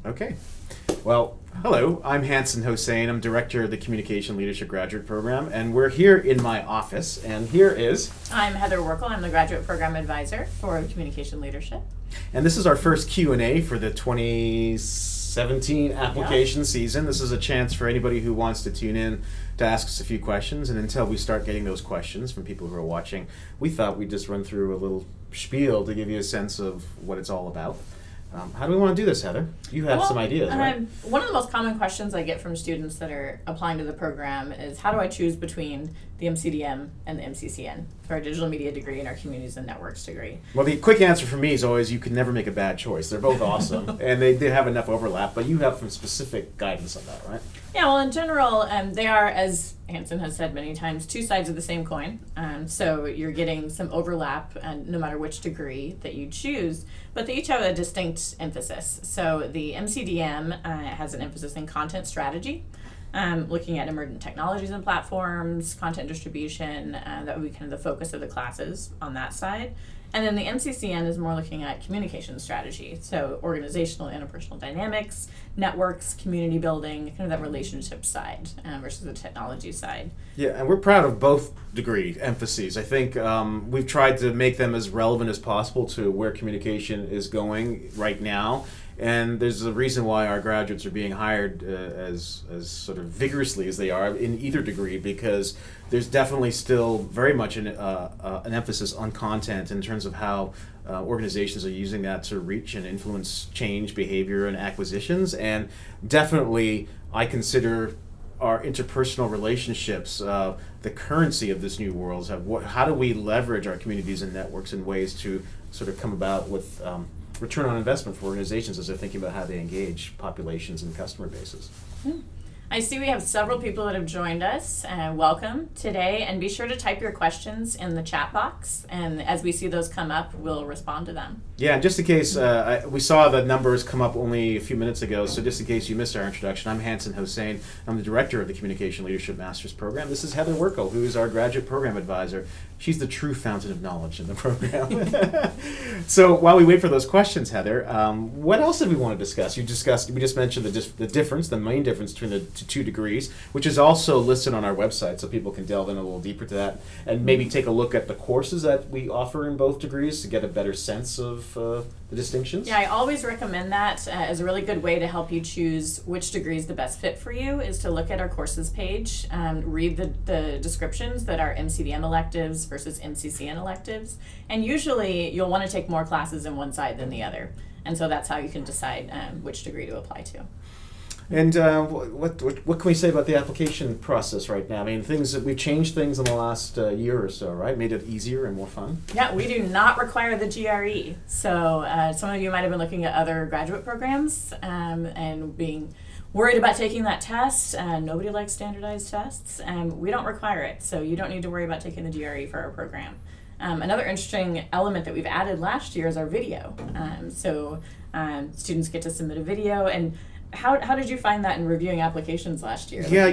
Okay. Well, hello, I'm Hanson Hosein. I'm director of the Communication Leadership Graduate Program, and we're here in my office, and here is... I'm Heather Werckle. I'm the Graduate Program Advisor for Communication Leadership. And this is our first Q&A for the 2017 application season. This is a chance for anybody who wants to tune in to ask us a few questions, and until we start getting those questions from people who are watching, we thought we'd just run through a little spiel to give you a sense of what it's all about. How do we want to do this, Heather? You have some ideas, right? One of the most common questions I get from students that are applying to the program is, how do I choose between the MCDM and the MCCN for our digital media degree and our communities and networks degree? Well, the quick answer for me is always you can never make a bad choice. They're both awesome, and they have enough overlap, but you have some specific guidance on that, right? Yeah, well, in general, they are, as Hanson has said many times, two sides of the same coin. So you're getting some overlap, no matter which degree that you choose, but they each have a distinct emphasis. So the MCDM has an emphasis in content strategy, looking at emergent technologies and platforms, content distribution. That would be kind of the focus of the classes on that side. And then the MCCN is more looking at communication strategy, so organizational interpersonal dynamics, networks, community building, kind of that relationship side versus the technology side. Yeah, and we're proud of both degree emphases. I think we've tried to make them as relevant as possible to where communication is going right now. And there's a reason why our graduates are being hired as sort of vigorously as they are in either degree, because there's definitely still very much an emphasis on content in terms of how organizations are using that to reach and influence change, behavior, and acquisitions. And definitely, I consider our interpersonal relationships the currency of this new world. How do we leverage our communities and networks in ways to sort of come about with return on investment for organizations as they're thinking about how they engage populations and customer bases. I see we have several people that have joined us. Welcome today, and be sure to type your questions in the chat box, and as we see those come up, we'll respond to them. Yeah, just in case, we saw the numbers come up only a few minutes ago, so just in case you missed our introduction, I'm Hanson Hosein. I'm the director of the Communication Leadership Master's Program. This is Heather Werckle, who is our Graduate Program Advisor. She's the true fountain of knowledge in the program. So while we wait for those questions, Heather, what else did we want to discuss? We just mentioned the difference, the main difference between the two degrees, which is also listed on our website, so people can delve in a little deeper to that, and maybe take a look at the courses that we offer in both degrees to get a better sense of the distinctions. Yeah, I always recommend that as a really good way to help you choose which degree is the best fit for you, is to look at our courses page, read the descriptions that are MCDM electives versus MCCN electives, and usually you'll want to take more classes in one side than the other, and so that's how you can decide which degree to apply to. And what can we say about the application process right now? I mean, we've changed things in the last year or so, right? Made it easier and more fun. Yeah, we do not require the GRE. So some of you might have been looking at other graduate programs and being worried about taking that test. Nobody likes standardized tests, and we don't require it. So you don't need to worry about taking the GRE for our program. Another interesting element that we've added last year is our video. So students get to submit a video. And how did you find that in reviewing applications last year? Yeah,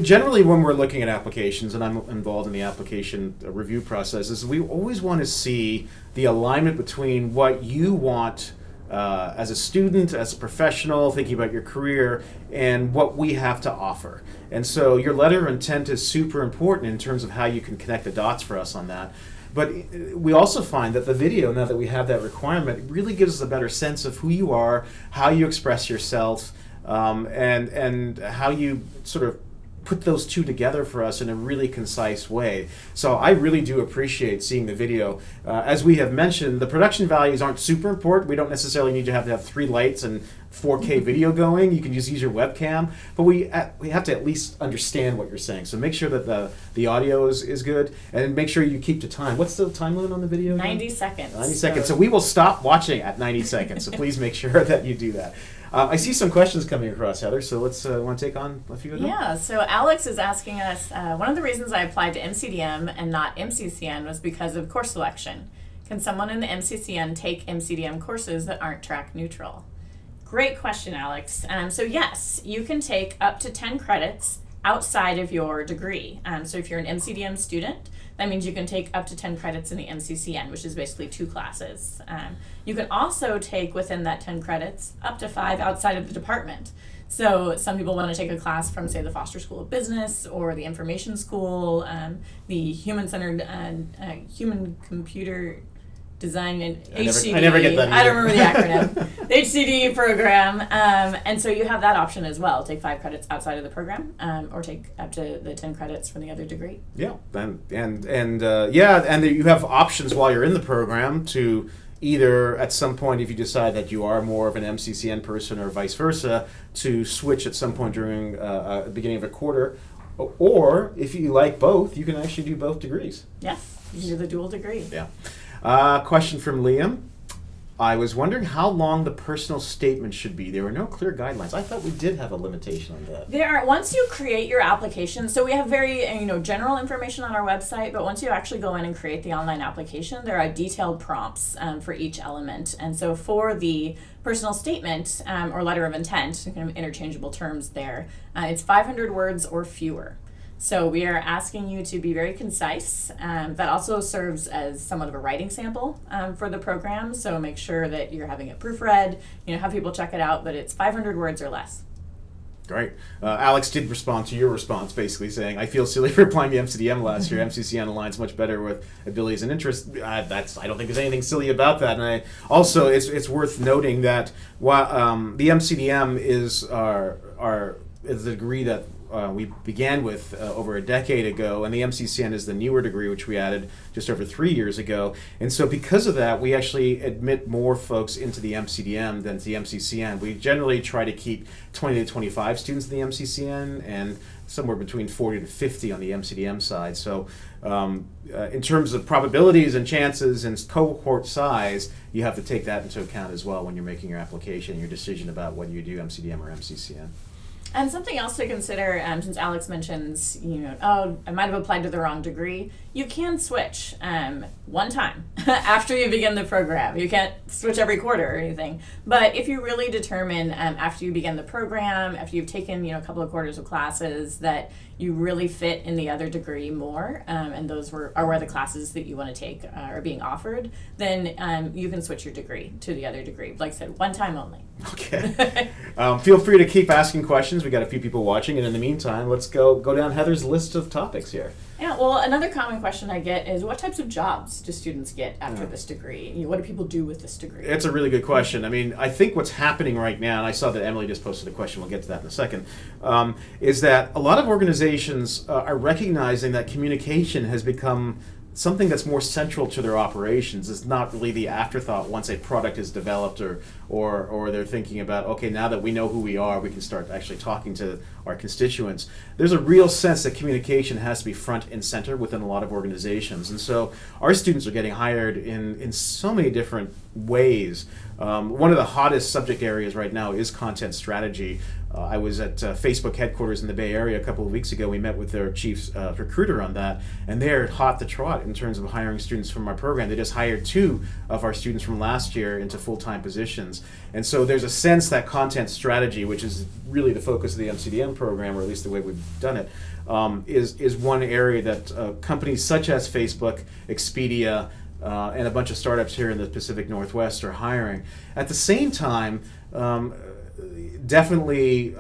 generally when we're looking at applications, and I'm involved in the application review process, is we always want to see the alignment between what you want as a student, as a professional, thinking about your career, and what we have to offer. And so your letter of intent is super important in terms of how you can connect the dots for us on that. But we also find that the video, now that we have that requirement, really gives us a better sense of who you are, how you express yourself, and how you sort of put those two together for us in a really concise way. So I really do appreciate seeing the video. As we have mentioned, the production values aren't super important. We don't necessarily need to have 3 lights and 4K video going. You can just use your webcam, but we have to at least understand what you're saying. So make sure that the audio is good, and make sure you keep to time. What's the time limit on the video again? 90 seconds. 90 seconds. So we will stop watching at 90 seconds. So please make sure that you do that. I see some questions coming across, Heather, so let's want to take on a few of them? Yeah, so Alex is asking us, one of the reasons I applied to MCDM and not MCCN was because of course selection. Can someone in the MCCN take MCDM courses that aren't track neutral? Great question, Alex. So yes, you can take up to 10 credits outside of your degree. So if you're an MCDM student, that means you can take up to 10 credits in the MCCN, which is basically 2 classes. You can also take within that 10 credits up to 5 outside of the department. So some people want to take a class from, say, the Foster School of Business or the Information School, the Human-Centered Human Computer Design and HCD. I never get that either. I don't remember the acronym. The HCD program. And so you have that option as well. Take 5 credits outside of the program, or take up to the 10 credits from the other degree. Yeah, and you have options while you're in the program to either at some point, if you decide that you are more of an MCCN person or vice versa, to switch at some point during the beginning of a quarter, or if you like both, you can actually do both degrees. Yes, you can do the dual degree. Yeah. Question from Liam. I was wondering how long the personal statement should be. There were no clear guidelines. I thought we did have a limitation on that. There are, once you create your application, so we have very general information on our website, but once you actually go in and create the online application, there are detailed prompts for each element. And so for the personal statement or letter of intent, kind of interchangeable terms there, it's 500 words or fewer. So we are asking you to be very concise. That also serves as somewhat of a writing sample for the program. So make sure that you're having it proofread, have people check it out, but it's 500 words or less. Great. Alex did respond to your response, basically saying, I feel silly for applying to MCDM last year. MCCN aligns much better with abilities and interests. I don't think there's anything silly about that. And it's worth noting that while the MCDM is the degree that we began with over a decade ago, and the MCCN is the newer degree, which we added just over 3 years ago. And so because of that, we actually admit more folks into the MCDM than to the MCCN. We generally try to keep 20 to 25 students in the MCCN and somewhere between 40 to 50 on the MCDM side. So in terms of probabilities and chances and cohort size, you have to take that into account as well when you're making your application, your decision about whether you do MCDM or MCCN. And something else to consider, since Alex mentions, I might have applied to the wrong degree, you can switch one time after you begin the program. You can't switch every quarter or anything. But if you really determine after you begin the program, after you've taken a couple of quarters of classes, that you really fit in the other degree more, and those are where the classes that you want to take are being offered, then you can switch your degree to the other degree. Like I said, one time only. Okay. Feel free to keep asking questions. We got a few people watching, and in the meantime, let's go down Heather's list of topics here. Yeah, well, another common question I get is, what types of jobs do students get after this degree? What do people do with this degree? It's a really good question. I mean, I think what's happening right now, and I saw that Emily just posted a question, we'll get to that in a second, is that a lot of organizations are recognizing that communication has become something that's more central to their operations. It's not really the afterthought once a product is developed or they're thinking about, okay, now that we know who we are, we can start actually talking to our constituents. There's a real sense that communication has to be front and center within a lot of organizations. And so our students are getting hired in so many different ways. One of the hottest subject areas right now is content strategy. I was at Facebook headquarters in the Bay Area a couple of weeks ago. We met with their chief recruiter on that, and they're hot to trot in terms of hiring students from our program. They just hired 2 of our students from last year into full-time positions. And so there's a sense that content strategy, which is really the focus of the MCDM program, or at least the way we've done it, is one area that companies such as Facebook, Expedia, and a bunch of startups here in the Pacific Northwest are hiring. At the same time, definitely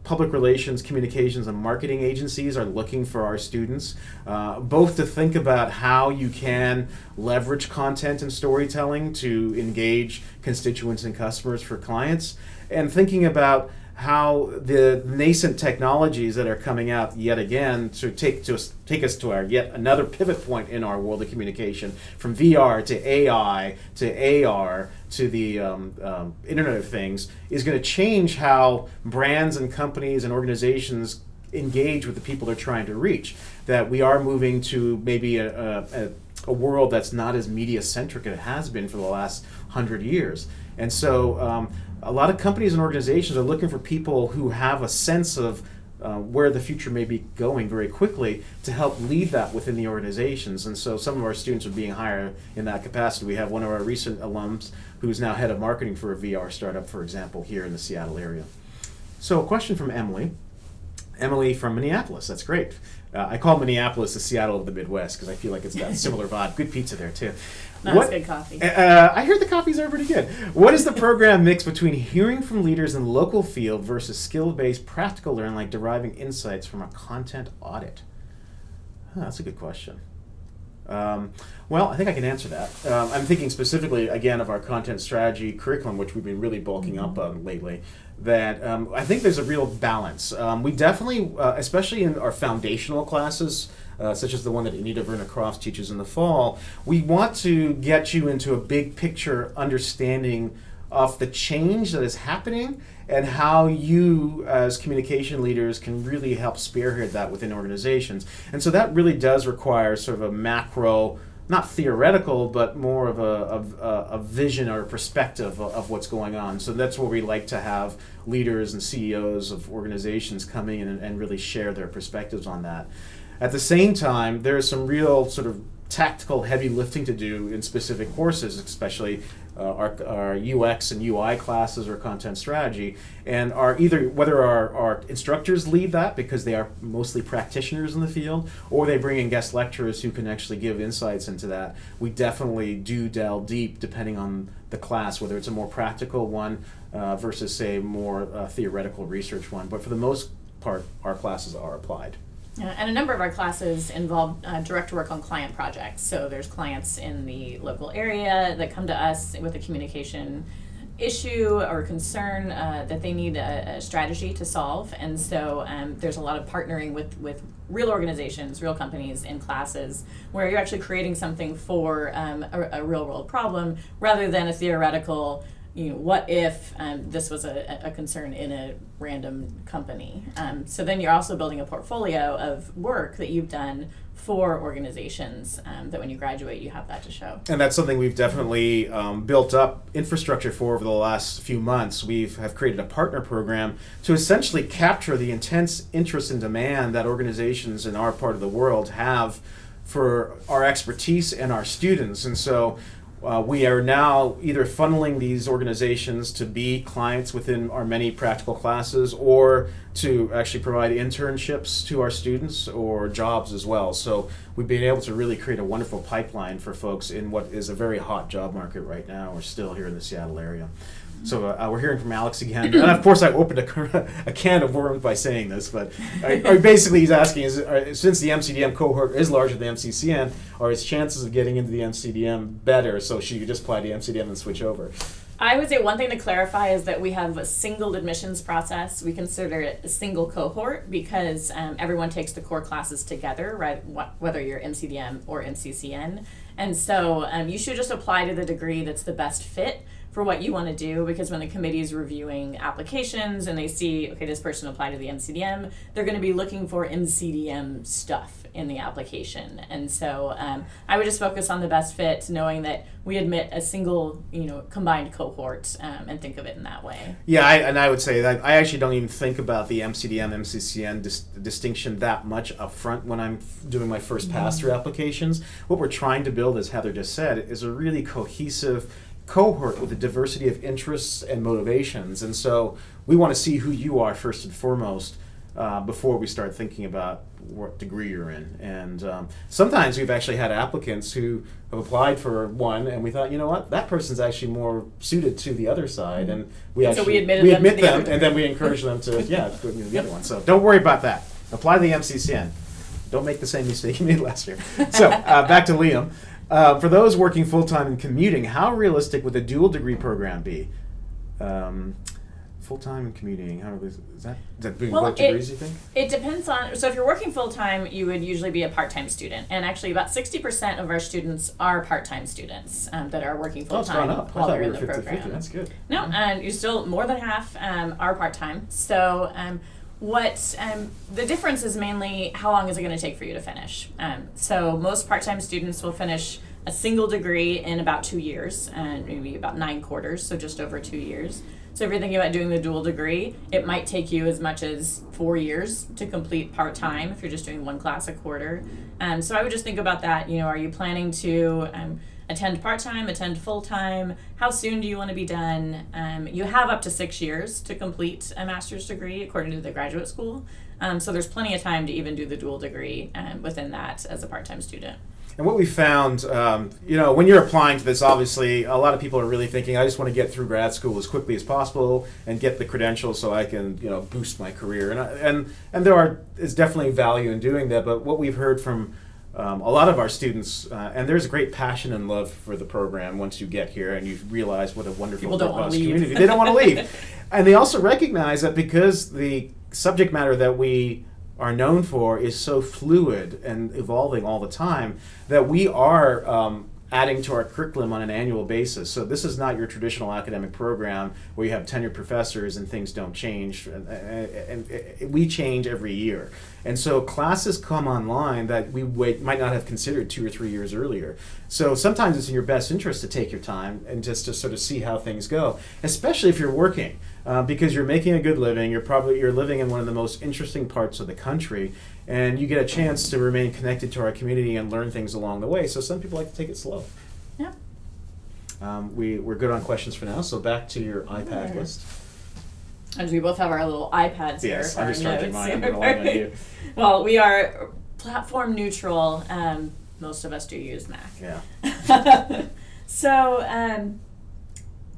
public relations, communications, and marketing agencies are looking for our students, both to think about how you can leverage content and storytelling to engage constituents and customers for clients, and thinking about how the nascent technologies that are coming out yet again to take us to our yet another pivot point in our world of communication, from VR to AI to AR to the Internet of Things, is going to change how brands and companies and organizations engage with the people they're trying to reach. That we are moving to maybe a world that's not as media-centric as it has been for the last 100 years. And so a lot of companies and organizations are looking for people who have a sense of where the future may be going very quickly to help lead that within the organizations. And so some of our students are being hired in that capacity. We have one of our recent alums who's now head of marketing for a VR startup, for example, here in the Seattle area. So a question from Emily. Emily from Minneapolis. That's great. I call Minneapolis the Seattle of the Midwest because I feel like it's got a similar vibe. Good pizza there, too. That's good coffee. I heard the coffees are pretty good. What is the program mix between hearing from leaders in the local field versus skill-based practical learning, like deriving insights from a content audit? That's a good question. Well, I think I can answer that. I'm thinking specifically, again, of our content strategy curriculum, which we've been really bulking up on lately, that I think there's a real balance. We definitely, especially in our foundational classes, such as the one that Anita Verna-Crofts teaches in the fall, we want to get you into a big picture understanding of the change that is happening and how you as communication leaders can really help spearhead that within organizations. And so that really does require sort of a macro, not theoretical, but more of a vision or a perspective of what's going on. So that's where we like to have leaders and CEOs of organizations come in and really share their perspectives on that. At the same time, there is some real sort of tactical heavy lifting to do in specific courses, especially our UX and UI classes or content strategy, and whether our instructors lead that because they are mostly practitioners in the field, or they bring in guest lecturers who can actually give insights into that. We definitely do delve deep depending on the class, whether it's a more practical one versus, say, more theoretical research one. But for the most part, our classes are applied. And a number of our classes involve direct work on client projects. So there's clients in the local area that come to us with a communication issue or concern that they need a strategy to solve. And so there's a lot of partnering with real organizations, real companies in classes where you're actually creating something for a real world problem rather than a theoretical, what if this was a concern in a random company? So then you're also building a portfolio of work that you've done for organizations that when you graduate, you have that to show. And that's something we've definitely built up infrastructure for over the last few months. We have created a partner program to essentially capture the intense interest and demand that organizations in our part of the world have for our expertise and our students. And so we are now either funneling these organizations to be clients within our many practical classes or to actually provide internships to our students or jobs as well. So we've been able to really create a wonderful pipeline for folks in what is a very hot job market right now. We're still here in the Seattle area. So we're hearing from Alex again. And of course, I opened a can of worms by saying this, but basically he's asking, since the MCDM cohort is larger than MCCN, are his chances of getting into the MCDM better, so should you just apply to MCDM and switch over? I would say one thing to clarify is that we have a single admissions process. We consider it a single cohort because everyone takes the core classes together, right? Whether you're MCDM or MCCN. And so you should just apply to the degree that's the best fit for what you want to do, because when the committee is reviewing applications and they see, okay, this person applied to the MCDM, they're going to be looking for MCDM stuff in the application. And so I would just focus on the best fit, knowing that we admit a single, combined cohort and think of it in that way. Yeah, I would say that I actually don't even think about the MCDM, MCCN distinction that much up front when I'm doing my first pass-through applications. What we're trying to build, as Heather just said, is a really cohesive cohort with a diversity of interests and motivations. And so we want to see who you are first and foremost before we start thinking about what degree you're in. And sometimes we've actually had applicants who have applied for one and we thought, you know what, that person's actually more suited to the other side, and we admit them and then we encourage them to go into the other one. So don't worry about that. Apply to the MCCN. Don't make the same mistake you made last year. So back to Liam. For those working full-time and commuting, how realistic would the dual degree program be? Full-time and commuting, is that being both degrees, you think? It depends on, so if you're working full-time, you would usually be a part-time student. And actually about 60% of our students are part-time students that are working full-time while they're in the program. That's good. No, and you're still more than half are part-time. So the difference is mainly how long is it going to take for you to finish. So most part-time students will finish a single degree in about 2 years, and maybe about 9 quarters, so just over 2 years. So if you're thinking about doing the dual degree, it might take you as much as 4 years to complete part-time if you're just doing one class a quarter. So I would just think about that. Are you planning to attend part-time, attend full-time, how soon do you want to be done. You have up to 6 years to complete a master's degree according to the graduate school. So there's plenty of time to even do the dual degree within that as a part-time student. And what we found, when you're applying to this, obviously, a lot of people are really thinking, I just want to get through grad school as quickly as possible and get the credentials so I can, boost my career. And is definitely value in doing that. But what we've heard from a lot of our students, and there's a great passion and love for the program once you get here and you realize what a wonderful, robust community. They don't want to leave. And they also recognize that because the subject matter that we are known for is so fluid and evolving all the time, that we are adding to our curriculum on an annual basis. So this is not your traditional academic program where you have tenured professors and things don't change, and we change every year. And so classes come online that we might not have considered 2 or 3 years earlier. So sometimes it's in your best interest to take your time and just to sort of see how things go, especially if you're working, because you're making a good living. You're living in one of the most interesting parts of the country, and you get a chance to remain connected to our community and learn things along the way. So some people like to take it slow. Yeah. We're good on questions for now. So back to your iPad list. And we both have our little iPads here. Yes, I'm just charging mine. I'm going to log on you. Well, we are platform neutral. Most of us do use Mac. Yeah. So,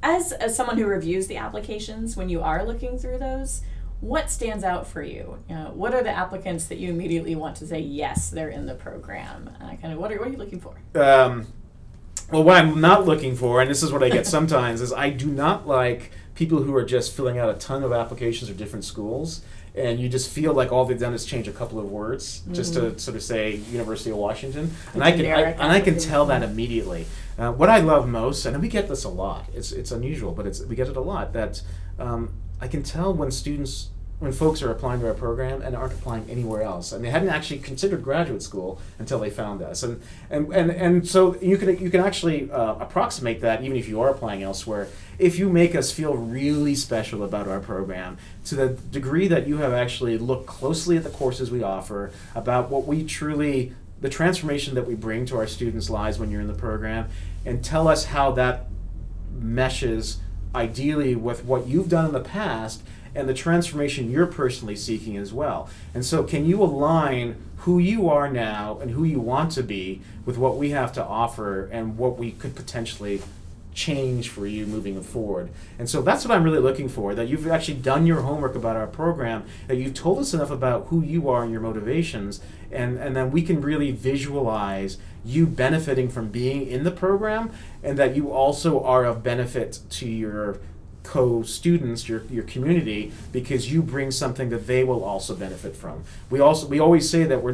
as someone who reviews the applications, when you are looking through those, what stands out for you? What are the applicants that you immediately want to say, yes, they're in the program? What are you looking for? Well, what I'm not looking for, and this is what I get sometimes, is I do not like people who are just filling out a ton of applications for different schools, and you just feel like all they've done is change a couple of words just to sort of say University of Washington, and I can tell that immediately. What I love most, and we get this a lot, it's unusual, but we get it a lot, that I can tell when folks are applying to our program and aren't applying anywhere else, and they hadn't actually considered graduate school until they found us, and so you can actually approximate that even if you are applying elsewhere, if you make us feel really special about our program to the degree that you have actually looked closely at the courses we offer, about what we truly, the transformation that we bring to our students' lives when you're in the program, and tell us how that meshes ideally with what you've done in the past and the transformation you're personally seeking as well. And so can you align who you are now and who you want to be with what we have to offer and what we could potentially change for you moving forward? And so that's what I'm really looking for, that you've actually done your homework about our program, that you've told us enough about who you are and your motivations, and then we can really visualize you benefiting from being in the program, and that you also are of benefit to your co-students, your community, because you bring something that they will also benefit from. We always say that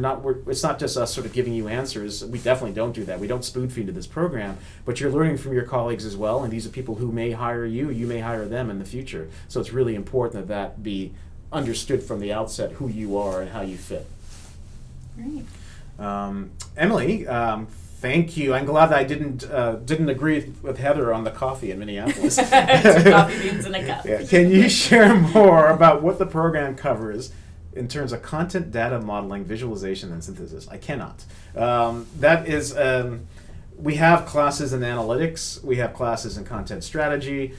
it's not just us sort of giving you answers. We definitely don't do that. We don't spoon feed to this program, but you're learning from your colleagues as well, and these are people who may hire you may hire them in the future. So it's really important that be understood from the outset who you are and how you fit. Great. Emily, thank you. I'm glad that I didn't agree with Heather on the coffee in Minneapolis. 2 coffee beans in a cup. Yeah. Can you share more about what the program covers in terms of content, data modeling, visualization, and synthesis? I cannot. That is, we have classes in analytics. We have classes in content strategy.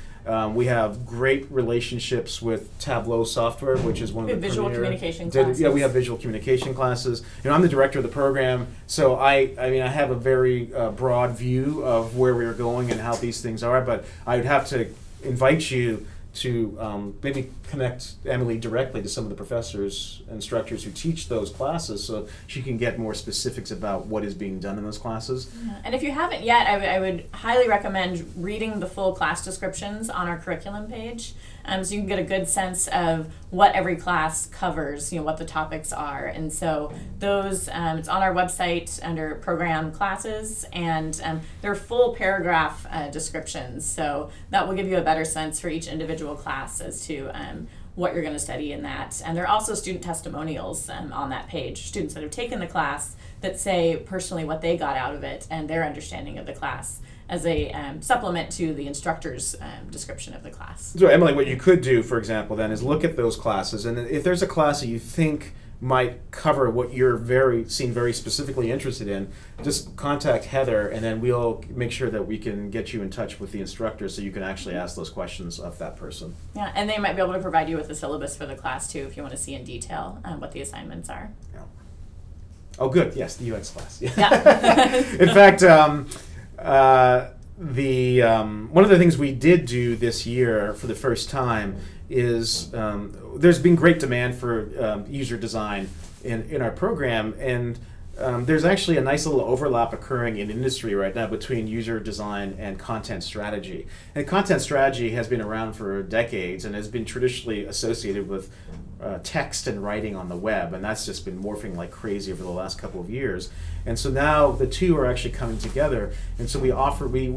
We have great relationships with Tableau software, which is one of the visual communication classes. Yeah, we have visual communication classes. I'm the director of the program, so I have a very broad view of where we are going and how these things are. But I would have to invite you to maybe connect Emily directly to some of the professors and instructors who teach those classes, so she can get more specifics about what is being done in those classes. Yeah. And if you haven't yet, I would highly recommend reading the full class descriptions on our curriculum page, so you can get a good sense of what every class covers, what the topics are. And so those, it's on our website under program classes, and they're full paragraph descriptions. So that will give you a better sense for each individual class as to what you're going to study in that. And there are also student testimonials on that page, students that have taken the class that say personally what they got out of it and their understanding of the class, as a supplement to the instructor's description of the class. So Emily, what you could do, for example, then is look at those classes, and if there's a class that you think might cover what you're seem very specifically interested in, just contact Heather, and then we'll make sure that we can get you in touch with the instructor so you can actually ask those questions of that person. Yeah, and they might be able to provide you with the syllabus for the class too if you want to see in detail what the assignments are. Yeah. Oh, good. Yes, the UX class. Yeah. In fact, one of the things we did do this year for the first time is there's been great demand for user design in our program, and there's actually a nice little overlap occurring in industry right now between user design and content strategy. And content strategy has been around for decades and has been traditionally associated with text and writing on the web, and that's just been morphing like crazy over the last couple of years. And so now the two are actually coming together, and so we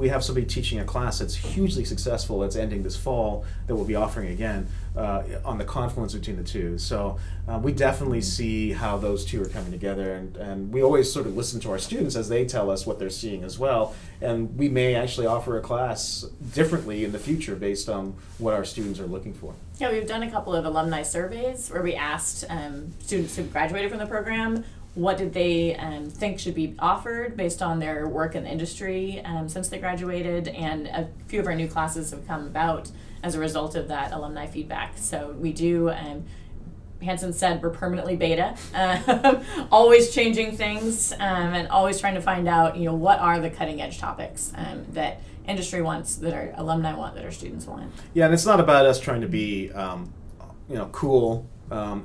have somebody teaching a class that's hugely successful that's ending this fall that we'll be offering again on the confluence between the two. So we definitely see how those two are coming together, and we always sort of listen to our students as they tell us what they're seeing as well, and we may actually offer a class differently in the future based on what our students are looking for. Yeah, we've done a couple of alumni surveys where we asked students who graduated from the program what did they think should be offered based on their work in the industry since they graduated, and a few of our new classes have come about as a result of that alumni feedback. So we do, Hanson said, we're permanently beta, always changing things and always trying to find out, what are the cutting edge topics that industry wants, that our alumni want, that our students want. Yeah, and it's not about us trying to be, cool.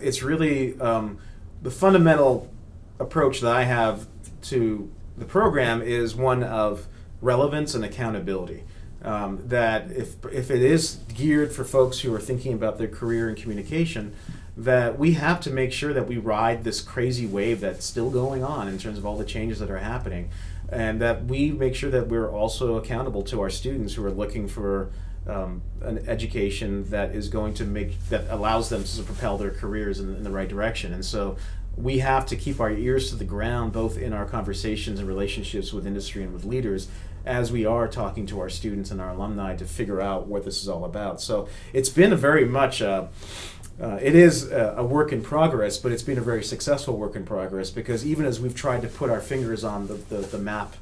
It's really the fundamental approach that I have to the program is one of relevance and accountability. That if it is geared for folks who are thinking about their career in communication, that we have to make sure that we ride this crazy wave that's still going on in terms of all the changes that are happening, and that we make sure that we're also accountable to our students who are looking for an education that is going to that allows them to propel their careers in the right direction. And so we have to keep our ears to the ground, both in our conversations and relationships with industry and with leaders, as we are talking to our students and our alumni to figure out what this is all about. So it's been a very much it is a work in progress, but it's been a very successful work in progress, because even as we've tried to put our fingers on the map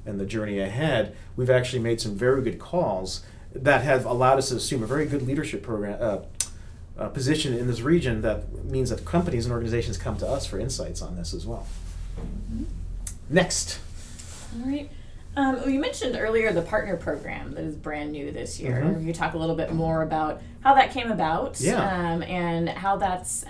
and the journey ahead, we've actually made some very good calls that have allowed us to assume a very good leadership program position in this region. That means that companies and organizations come to us for insights on this as well. Mm-hmm. Next. All right. You mentioned earlier the partner program that is brand new this year. Mm-hmm. You talk a little bit more about how that came about, yeah. And how that's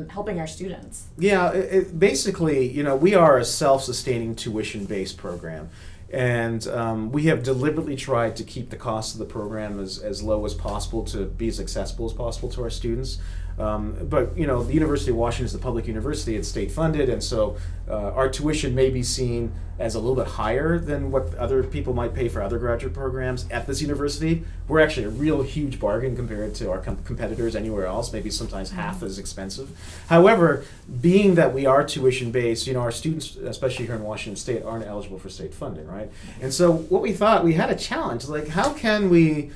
helping our students. Yeah, basically, we are a self-sustaining tuition-based program. And we have deliberately tried to keep the cost of the program as low as possible to be as accessible as possible to our students. But the University of Washington is the public university, it's state funded, and so our tuition may be seen as a little bit higher than what other people might pay for other graduate programs at this university. We're actually a real huge bargain compared to our competitors anywhere else, maybe sometimes half as expensive. However, being that we are tuition based, our students, especially here in Washington State, aren't eligible for state funding, right? And so what we thought, we had a challenge, like how can we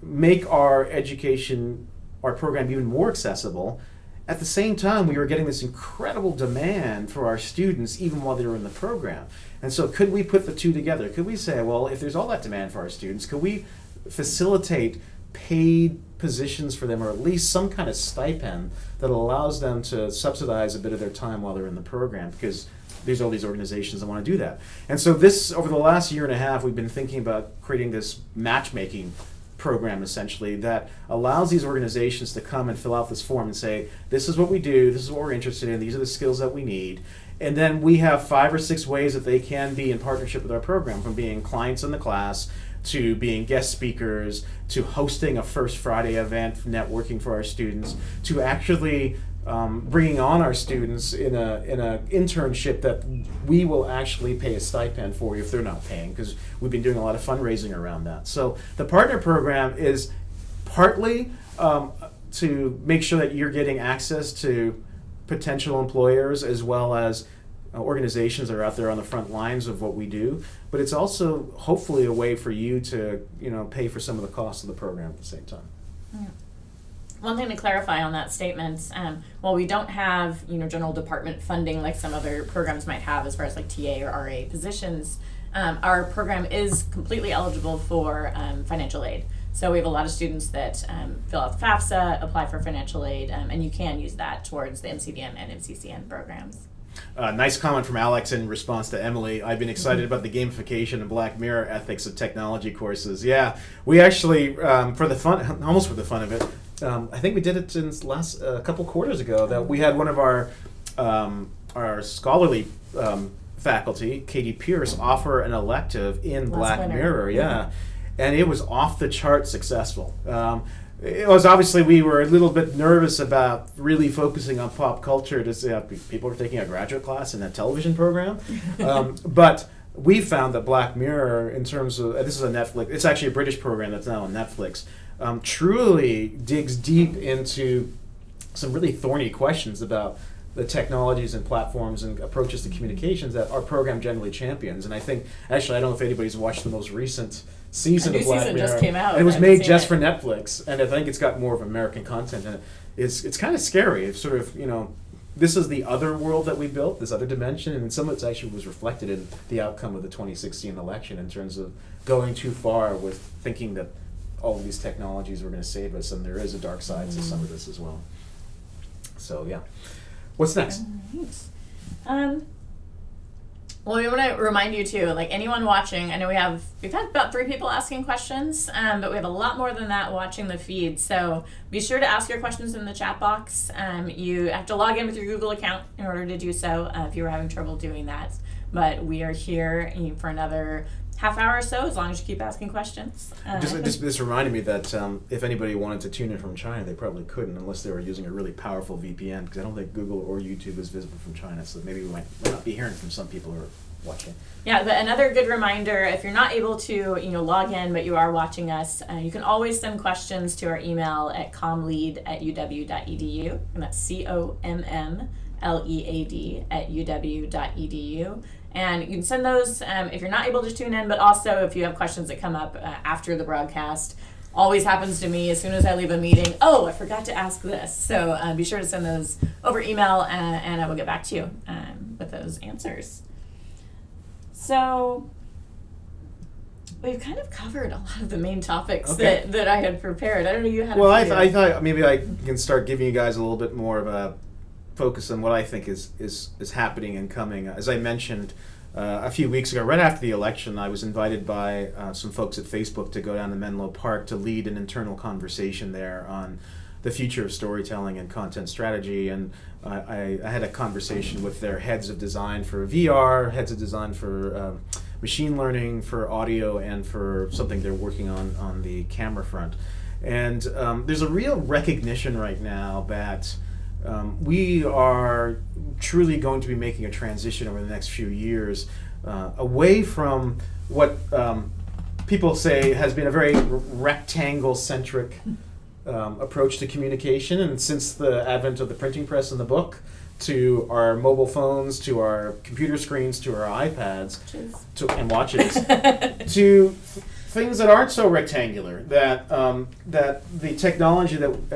make our education, our program, even more accessible? At the same time, we were getting this incredible demand for our students even while they were in the program. And so could we put the two together? Could we say, well, if there's all that demand for our students, could we facilitate paid positions for them, or at least some kind of stipend that allows them to subsidize a bit of their time while they're in the program? Because there's all these organizations that want to do that. And so over the last year and a half, we've been thinking about creating this matchmaking program, essentially, that allows these organizations to come and fill out this form and say, this is what we do, this is what we're interested in, these are the skills that we need. And then we have 5 or 6 ways that they can be in partnership with our program, from being clients in the class, to being guest speakers, to hosting a First Friday event, networking for our students, to actually bringing on our students in a internship that we will actually pay a stipend for if they're not paying, because we've been doing a lot of fundraising around that. So the partner program is partly to make sure that you're getting access to potential employers as well as organizations that are out there on the front lines of what we do, but it's also hopefully a way for you to pay for some of the costs of the program at the same time. Yeah. One thing to clarify on that statement, while we don't have general department funding like some other programs might have as far as like TA or RA positions, our program is completely eligible for financial aid. So we have a lot of students that fill out the FAFSA, apply for financial aid, and you can use that towards the MCDM and MCCN programs. Nice comment from Alex in response to Emily. I've been excited about the gamification and Black Mirror ethics of technology courses. Yeah, we actually, for the fun, almost for the fun of it, I think we did it since last a couple quarters ago. That we had one of our scholarly faculty, Katie Pierce, offer an elective in Black Mirror. Yeah, and it was off the chart successful. It was obviously we were a little bit nervous about really focusing on pop culture to see how people were taking a graduate class in that television program, but we found that Black Mirror, in terms of this is a Netflix, it's actually a British program that's now on Netflix, truly digs deep into some really thorny questions about the technologies and platforms and approaches to communications that our program generally champions. And I think, actually, I don't know if anybody's watched the most recent season of Black Mirror. Just came out. And it was made just for Netflix, and I think it's got more of American content in it. It's kind of scary. It's sort of, this is the other world that we built, this other dimension, and some of it actually was reflected in the outcome of the 2016 election in terms of going too far with thinking that all of these technologies were going to save us, and there is a dark side to some of this as well. So, yeah. What's next? Well, we want to remind you too, like anyone watching, I know we've had about 3 people asking questions, but we have a lot more than that watching the feed. So be sure to ask your questions in the chat box. You have to log in with your Google account in order to do so if you were having trouble doing that. But we are here for another half hour or so, as long as you keep asking questions. This reminded me that if anybody wanted to tune in from China, they probably couldn't unless they were using a really powerful VPN, because I don't think Google or YouTube is visible from China, so maybe we might not be hearing from some people who are watching. Yeah, but another good reminder, if you're not able to log in, but you are watching us, you can always send questions to our email at commlead@uw.edu, and that's COMMLEAD@uw.edu. And you can send those if you're not able to tune in, but also if you have questions that come up after the broadcast. Always happens to me as soon as I leave a meeting. Oh, I forgot to ask this. So be sure to send those over email, and I will get back to you with those answers. So we've kind of covered a lot of the main topics that I had prepared. I don't know, you had. Well, I thought maybe I can start giving you guys a little bit more of a focus on what I think is happening and coming. As I mentioned a few weeks ago, right after the election, I was invited by some folks at Facebook to go down to Menlo Park to lead an internal conversation there on the future of storytelling and content strategy. And I had a conversation with their heads of design for VR, heads of design for machine learning, for audio, and for something they're working on the camera front. And there's a real recognition right now that we are truly going to be making a transition over the next few years away from what people say has been a very rectangle-centric approach to communication, and since the advent of the printing press and the book, to our mobile phones, to our computer screens, to our iPads, and watches, to things that aren't so rectangular, that the technology that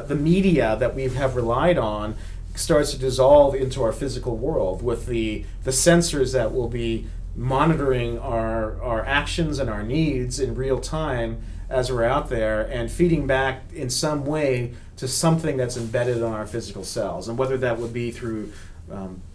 the media that we have relied on starts to dissolve into our physical world with the sensors that will be monitoring our actions and our needs in real time as we're out there, and feeding back in some way to something that's embedded on our physical cells. And whether that would be through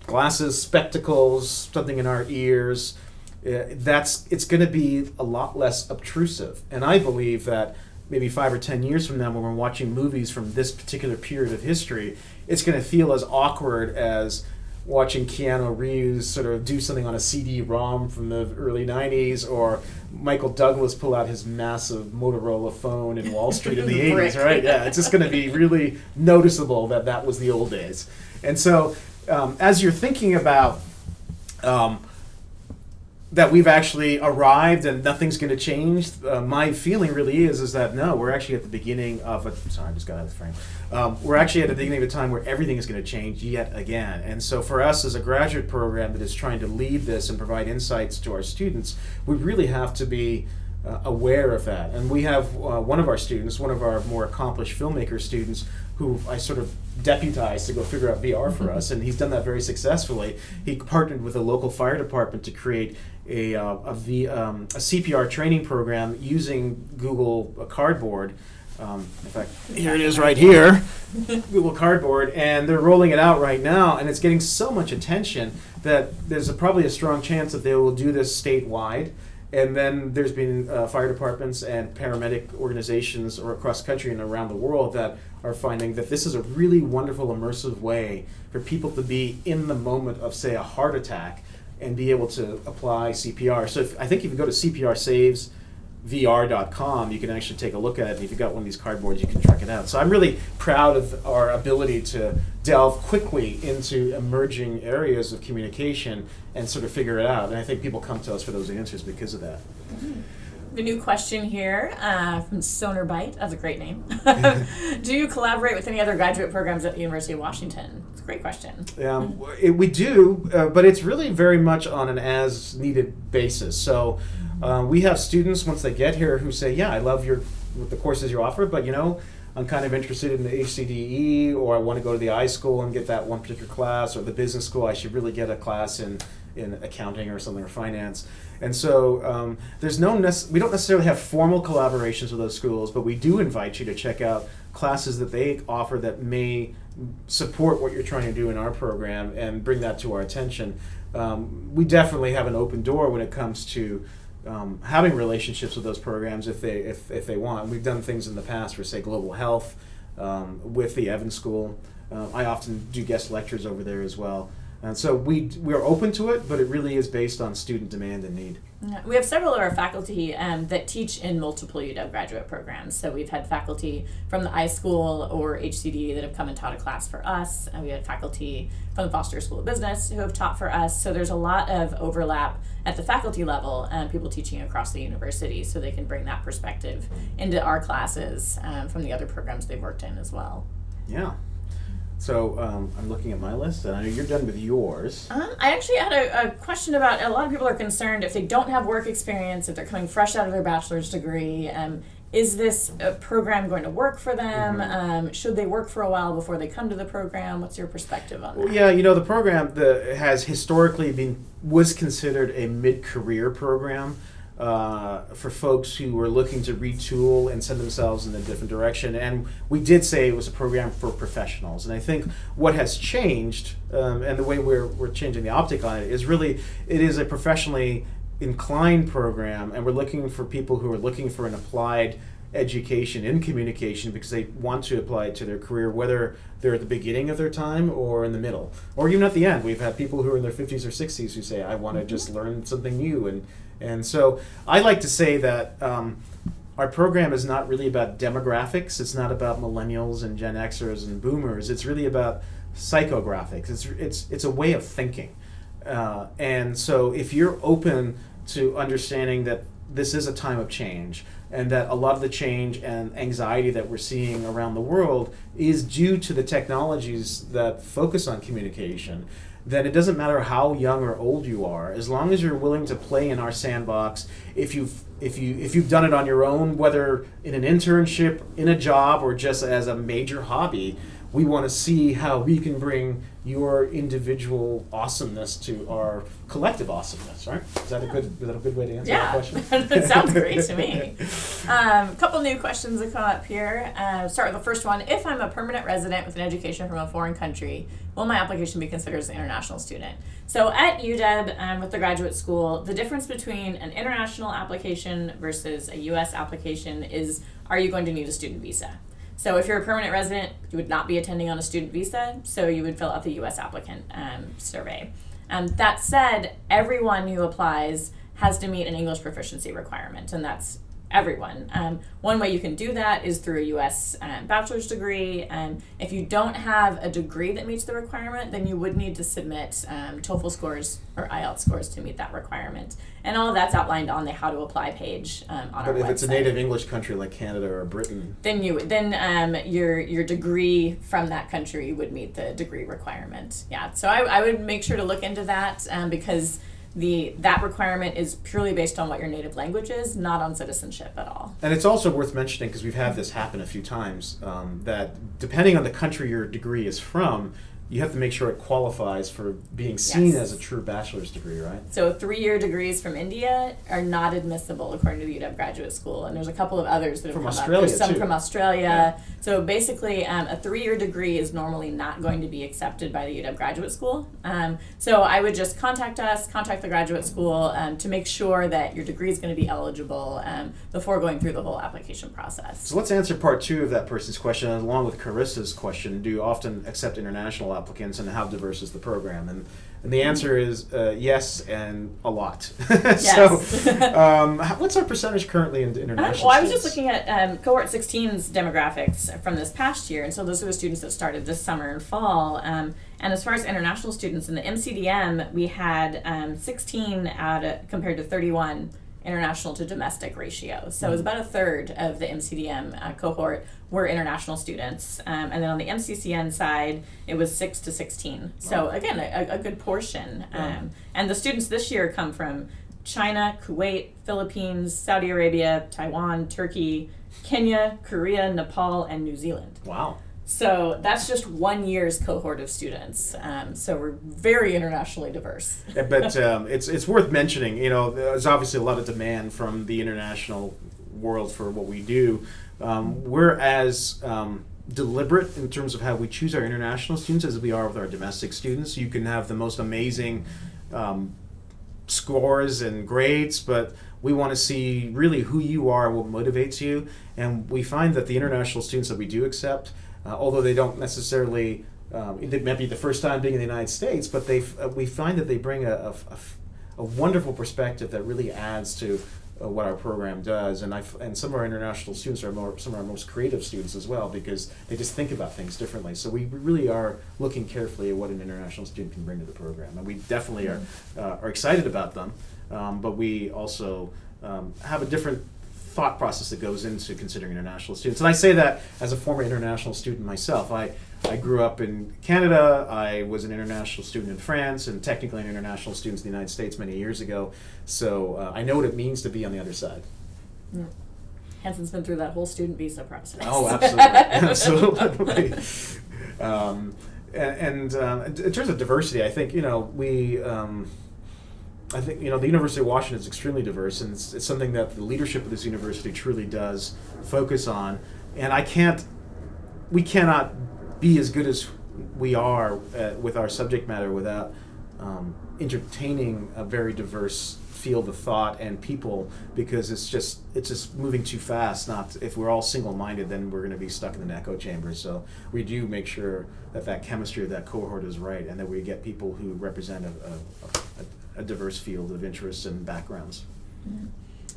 glasses, spectacles, something in our ears, it's going to be a lot less obtrusive. And I believe that maybe 5 or 10 years from now, when we're watching movies from this particular period of history, it's going to feel as awkward as watching Keanu Reeves sort of do something on a CD-ROM from the early 90s, or Michael Douglas pull out his massive Motorola phone in Wall Street in the 80s, right? Yeah, it's just going to be really noticeable that was the old days. And so as you're thinking about that we've actually arrived and nothing's going to change, my feeling really is that no, we're actually at the beginning of sorry, I just got out of the frame. We're actually at the beginning of a time where everything is going to change yet again. And so for us as a graduate program that is trying to lead this and provide insights to our students, we really have to be aware of that. And we have one of our students, one of our more accomplished filmmaker students, who I sort of deputized to go figure out VR for us, and he's done that very successfully. He partnered with a local fire department to create a CPR training program using Google Cardboard. In fact, here it is right here, Google Cardboard, and they're rolling it out right now, and it's getting so much attention that there's probably a strong chance that they will do this statewide. And then there's been fire departments and paramedic organizations or across the country and around the world that are finding that this is a really wonderful immersive way for people to be in the moment of, say, a heart attack and be able to apply CPR. So I think if you go to CPRSavesVR.com, you can actually take a look at it. And if you've got one of these cardboards, you can check it out. So I'm really proud of our ability to delve quickly into emerging areas of communication and sort of figure it out. And I think people come to us for those answers because of that. The new question here from Sonerbite, that's a great name. Do you collaborate with any other graduate programs at the University of Washington? It's a great question. We do, but it's really very much on an as-needed basis. So we have students, once they get here, who say, yeah, I love the courses you offer, but I'm kind of interested in the HCDE, or I want to go to the iSchool and get that one particular class, or the business school, I should really get a class in accounting or something, or finance. And so we don't necessarily have formal collaborations with those schools, but we do invite you to check out classes that they offer that may support what you're trying to do in our program and bring that to our attention. We definitely have an open door when it comes to having relationships with those programs if they want. We've done things in the past for, say, global health with the Evans School. I often do guest lectures over there as well. And so we're open to it, but it really is based on student demand and need. We have several of our faculty that teach in multiple UW graduate programs. So we've had faculty from the iSchool or HCD that have come and taught a class for us. And we had faculty from the Foster School of Business who have taught for us. So there's a lot of overlap at the faculty level and people teaching across the university, so they can bring that perspective into our classes from the other programs they've worked in as well. Yeah. So I'm looking at my list, and I know you're done with yours. I actually had a question about, a lot of people are concerned if they don't have work experience, if they're coming fresh out of their bachelor's degree, is this program going to work for them? Mm-hmm. Should they work for a while before they come to the program? What's your perspective on that? Well, yeah, the program has historically was considered a mid-career program. For folks who were looking to retool and send themselves in a different direction. And we did say it was a program for professionals. And I think what has changed, and the way we're changing the optic on it, is really it is a professionally inclined program, and we're looking for people who are looking for an applied education in communication because they want to apply it to their career, whether they're at the beginning of their time or in the middle, or even at the end. We've had people who are in their 50s or 60s who say, I want to just learn something new. And so I like to say that our program is not really about demographics. It's not about millennials and Gen Xers and boomers. It's really about psychographics. It's a way of thinking. And so if you're open to understanding that this is a time of change, and that a lot of the change and anxiety that we're seeing around the world is due to the technologies that focus on communication, then it doesn't matter how young or old you are, as long as you're willing to play in our sandbox. If you've done it on your own, whether in an internship, in a job, or just as a major hobby, we want to see how we can bring your individual awesomeness to our collective awesomeness, right? Is that a good way to answer that question? Yeah, that sounds great to me. A couple new questions that come up here. Start with the first one. If I'm a permanent resident with an education from a foreign country, will my application be considered as an international student? So at UW, with the graduate school, the difference between an international application versus a U.S. application is, are you going to need a student visa? So if you're a permanent resident, you would not be attending on a student visa, so you would fill out the U.S. applicant survey. That said, everyone who applies has to meet an English proficiency requirement, and that's everyone. One way you can do that is through a U.S. Bachelor's degree. If you don't have a degree that meets the requirement, then you would need to submit TOEFL scores or IELTS scores to meet that requirement. And all of that's outlined on the How to Apply page on our website. But if it's a native English country like Canada or Britain, then your degree from that country would meet the degree requirement. Yeah, so I would make sure to look into that because that requirement is purely based on what your native language is, not on citizenship at all. And it's also worth mentioning, because we've had this happen a few times, that depending on the country your degree is from, you have to make sure it qualifies for being seen as a true bachelor's degree, right? So 3-year degrees from India are not admissible according to the UW Graduate School, and there's a couple of others that have from come Australia up. There's some too. from Australia. So basically, a 3-year degree is normally not going to be accepted by the UW Graduate School. So I would just contact us, contact the graduate school to make sure that your degree is going to be eligible before going through the whole application process. So let's answer part 2 of that person's question, along with Carissa's question. Do you often accept international applicants, and how diverse is the program? And the answer is yes, and a lot. Yes. So what's our percentage currently in international Well, I was students? just looking at cohort 16's demographics from this past year, and so those are the students that started this summer and fall. And as far as international students in the MCDM, we had 16 compared to 31 international to domestic ratio. So it was about a third of the MCDM cohort were international students. And then on the MCCN side, it was 6 to 16. So again, a good portion. And the students this year come from China, Kuwait, Philippines, Saudi Arabia, Taiwan, Turkey, Kenya, Korea, Nepal, and New Zealand. Wow. So that's just 1 year's cohort of students. So we're very internationally diverse. But it's worth mentioning, there's obviously a lot of demand from the international world for what we do. We're as deliberate in terms of how we choose our international students as we are with our domestic students. You can have the most amazing scores and grades, but we want to see really who you are, what motivates you. And we find that the international students that we do accept, although they don't necessarily, it might be the first time being in the United States, but we find that they bring a wonderful perspective that really adds to what our program does. And some of our international students are some of our most creative students as well, because they just think about things differently. So we really are looking carefully at what an international student can bring to the program. And we definitely are excited about them, but we also have a different thought process that goes into considering international students. And I say that as a former international student myself. I grew up in Canada. I was an international student in France, and technically an international student in the United States many years ago. So I know what it means to be on the other side. Yeah. Hanson's been through that whole student visa process. Oh, absolutely. Absolutely. And in terms of diversity, I think, the University of Washington is extremely diverse, and it's something that the leadership of this university truly does focus on. And we cannot be as good as we are with our subject matter without entertaining a very diverse field of thought and people, because it's just moving too fast. If we're all single-minded, then we're going to be stuck in an echo chamber. So we do make sure that chemistry of that cohort is right, and that we get people who represent a diverse field of interests and backgrounds. Mm-hmm.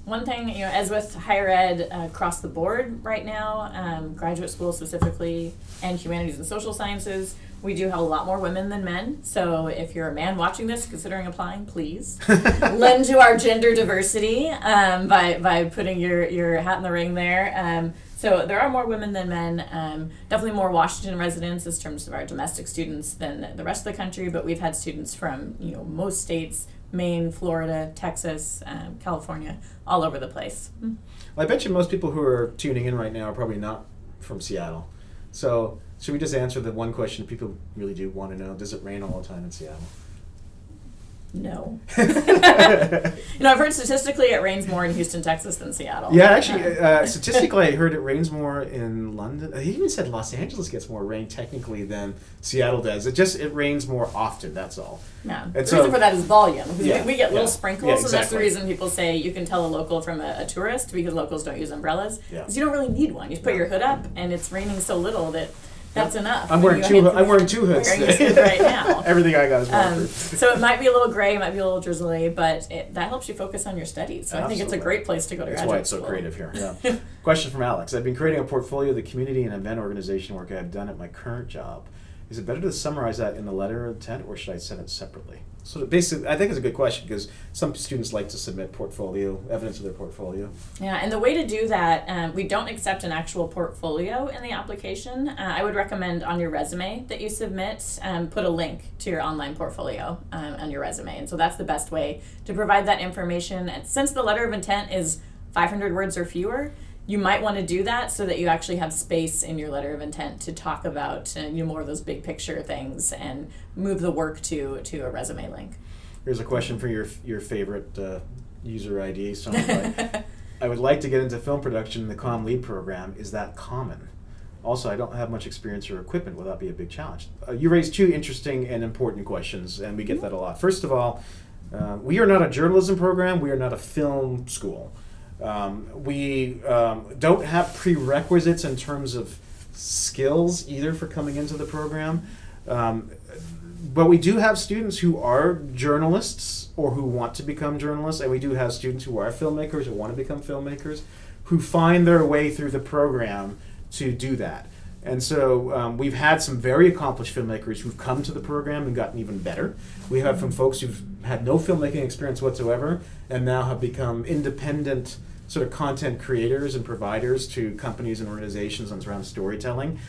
One thing, as with higher ed across the board right now, graduate school specifically, and humanities and social sciences, we do have a lot more women than men. So if you're a man watching this, considering applying, please lend to our gender diversity by putting your hat in the ring there. So there are more women than men, definitely more Washington residents in terms of our domestic students than the rest of the country, but we've had students from most states, Maine, Florida, Texas, California, all over the place. Well, I bet you most people who are tuning in right now are probably not from Seattle. So should we just answer the one question people really do want to know? Does it rain all the time in Seattle? No. I've heard statistically it rains more in Houston, Texas than Seattle. Yeah, actually, statistically, I heard it rains more in London. He even said Los Angeles gets more rain technically than Seattle does. It rains more often, that's all. Yeah. And The so, reason for that is volume. Because Yeah, we get little yeah. sprinkles, Yeah, and that's the exactly. reason people say you can tell a local from a tourist, because locals don't use umbrellas. Yeah. Because you don't really need one. You just put your hood up, and it's raining so little that that's enough. I'm wearing two hoods wearing today. this hood right now. Everything I got is waterproof. So it might be a little gray, it might be a little drizzly, but that helps you focus on your studies. So I think it's a Absolutely. great place to go to That's graduate why it's so school. creative here. Yeah. Question from Alex. I've been creating a portfolio of the community and event organization work I've done at my current job, is it better to summarize that in the letter of intent, or should I send it separately? So basically, I think it's a good question because some students like to submit evidence of their portfolio. Yeah, and the way to do that, we don't accept an actual portfolio in the application. I would recommend on your resume that you submit, put a link to your online portfolio on your resume. And so that's the best way to provide that information. And since the letter of intent is 500 words or fewer, you might want to do that so that you actually have space in your letter of intent to talk about more of those big picture things and move the work to a resume link. Here's a question for your favorite user ID. I would like to get into film production in the Comm Lead program. Is that common? Also, I don't have much experience or equipment. Will that be a big challenge? You raised two interesting and important questions, and we get that a lot. First of all, we are not a journalism program. We are not a film school. We don't have prerequisites in terms of skills either for coming into the program. But we do have students who are journalists or who want to become journalists, and we do have students who are filmmakers or want to become filmmakers who find their way through the program to do that. And so we've had some very accomplished filmmakers who've come to the program and gotten even better. We have from folks who've had no filmmaking experience whatsoever and now have become independent sort of content creators and providers to companies and organizations around storytelling.